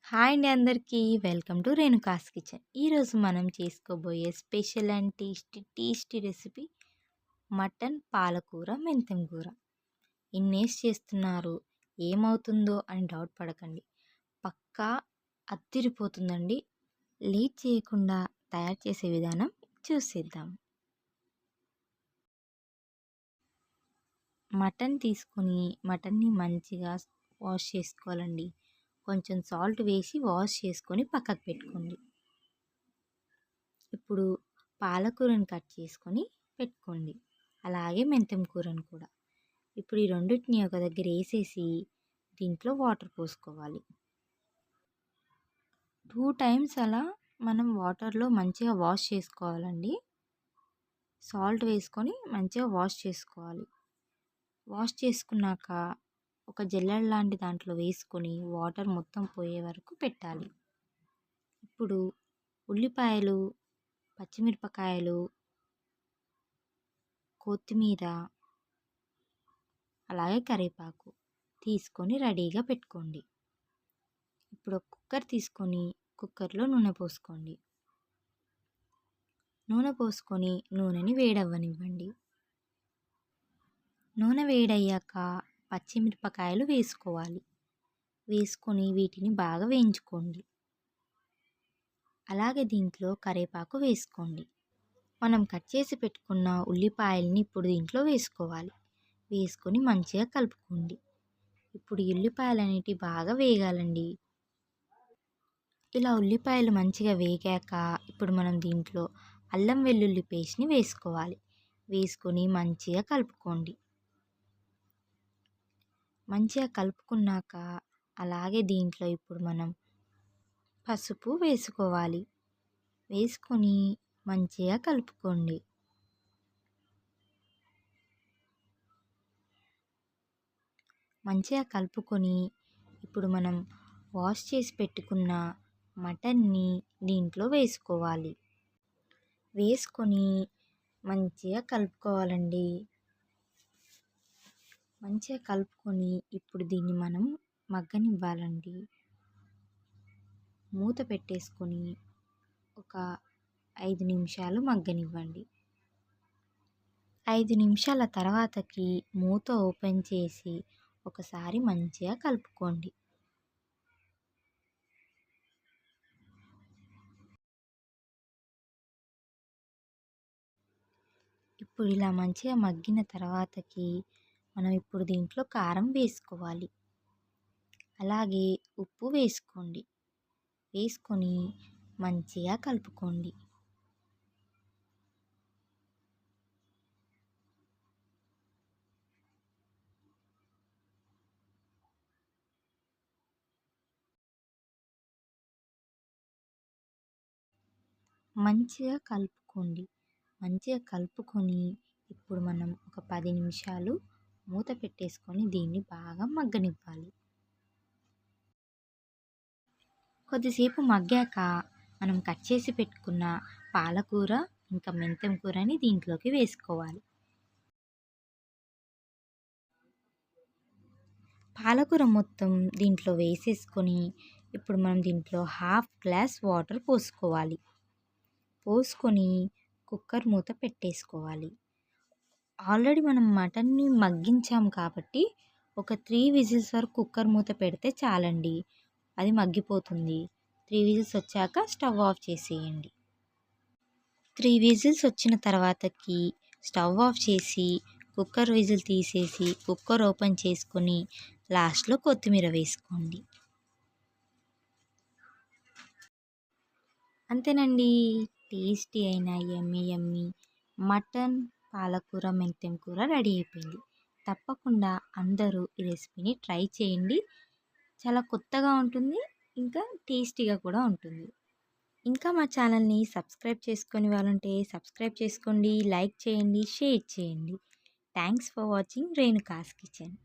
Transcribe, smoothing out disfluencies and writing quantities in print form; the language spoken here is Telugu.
హాయ్ అండి అందరికీ. Welcome to Renuka's kitchen. ఈరోజు మనం చేసుకోబోయే special and tasty recipe mutton పాలకూర మెంతెం కూర. ఇన్నేసి చేస్తున్నారు, ఏమవుతుందో అని డౌట్ పడకండి. పక్కా అద్దిరిపోతుందండి. లేట్ చేయకుండా తయారు చేసే విధానం చూసేద్దాం. మటన్ తీసుకొని మటన్ని మంచిగా వాష్ చేసుకోవాలండి. కొంచెం సాల్ట్ వేసి వాష్ చేసుకొని పక్కకు పెట్టుకోండి. ఇప్పుడు పాలకూరని కట్ చేసుకొని పెట్టుకోండి. అలాగే మెంతెం కూరని కూడా. ఇప్పుడు ఈ రెండింటిని ఒక దగ్గర వేసేసి దీంట్లో వాటర్ పోసుకోవాలి. 2 టైమ్స్ అలా మనం వాటర్లో మంచిగా వాష్ చేసుకోవాలండి. సాల్ట్ వేసుకొని మంచిగా వాష్ చేసుకోవాలి. వాష్ చేసుకున్నాక ఒక జల్లెడ లాంటి దాంట్లో వేసుకొని వాటర్ మొత్తం పోయే వరకు పెట్టాలి. ఇప్పుడు ఉల్లిపాయలు, పచ్చిమిరపకాయలు, కొత్తిమీర, అలాగే కరివేపాకు తీసుకొని రెడీగా పెట్టుకోండి. ఇప్పుడు ఒక కుక్కర్ తీసుకొని కుక్కర్లో నూనె పోసుకోండి. నూనె పోసుకొని నూనెని వేడవ్వనివ్వండి. నూనె వేడయ్యాక పచ్చిమిరపకాయలు వేసుకోవాలి. వేసుకొని వీటిని బాగా వేయించుకోండి. అలాగే దీంట్లో కరివేపాకు వేసుకోండి. మనం కట్ చేసి పెట్టుకున్న ఉల్లిపాయలని ఇప్పుడు దీంట్లో వేసుకోవాలి. వేసుకొని మంచిగా కలుపుకోండి. ఇప్పుడు ఉల్లిపాయలు అనేటివి బాగా వేగాలండి. ఇలా ఉల్లిపాయలు మంచిగా వేగాక ఇప్పుడు మనం దీంట్లో అల్లం వెల్లుల్లి పేస్ట్ని వేసుకోవాలి. వేసుకొని మంచిగా కలుపుకోండి. మంచిగా కలుపుకున్నాక అలాగే దీంట్లో ఇప్పుడు మనం పసుపు వేసుకోవాలి. వేసుకొని మంచిగా కలుపుకోండి. మంచిగా కలుపుకొని ఇప్పుడు మనం వాష్ చేసి పెట్టుకున్న మటన్ని దీంట్లో వేసుకోవాలి. వేసుకొని మంచిగా కలుపుకోవాలండి. మంచిగా కలుపుకొని ఇప్పుడు దీన్ని మనం మగ్గనివ్వాలండి. మూత పెట్టేసుకొని ఒక 5 నిమిషాలు మగ్గనివ్వండి. 5 నిమిషాల తర్వాతకి మూత ఓపెన్ చేసి ఒకసారి మంచిగా కలుపుకోండి. ఇప్పుడు ఇలా మంచిగా మగ్గిన తర్వాతకి మనం ఇప్పుడు దీంట్లో కారం వేసుకోవాలి. అలాగే ఉప్పు వేసుకోండి. వేసుకొని మంచిగా కలుపుకోండి. మంచిగా కలుపుకోండి. మంచిగా కలుపుకొని ఇప్పుడు మనం ఒక 10 నిమిషాలు మూత పెట్టేసుకొని దీన్ని బాగా మగ్గనివ్వాలి. కొద్దిసేపు మగ్గాక మనం కట్ చేసి పెట్టుకున్న పాలకూర ఇంకా మెంతెం కూరని దీంట్లోకి వేసుకోవాలి. పాలకూర మొత్తం దీంట్లో వేసేసుకొని ఇప్పుడు మనం దీంట్లో 1/2 గ్లాస్ వాటర్ పోసుకోవాలి. పోసుకొని కుక్కర్ మూత పెట్టేసుకోవాలి. ఆల్రెడీ మనం మటన్ని మగ్గించాం కాబట్టి ఒక 3 విజిల్స్ వరకు కుక్కర్ మూత పెడితే చాలండి. అది మగ్గిపోతుంది. 3 విజిల్స్ వచ్చాక స్టవ్ ఆఫ్ చేసేయండి. 3 విజిల్స్ వచ్చిన తర్వాతకి స్టవ్ ఆఫ్ చేసి కుక్కర్ విజిల్ తీసేసి కుక్కర్ ఓపెన్ చేసుకొని లాస్ట్లో కొత్తిమీర వేసుకోండి. అంతేనండి. టేస్టీ అయిన యమ్మీ మటన్ పాలకూర మెంతెం కూర రెడీ అయిపోయింది. తప్పకుండా అందరూ ఈ రెసిపీని ట్రై చేయండి. చాలా కొత్తగా ఉంటుంది, ఇంకా టేస్టీగా కూడా ఉంటుంది. ఇంకా మా ఛానల్ని సబ్స్క్రైబ్ చేసుకొని వాళ్ళుంటే సబ్స్క్రైబ్ చేసుకోండి, లైక్ చేయండి, షేర్ చేయండి. Thanks for watching Renuka's kitchen.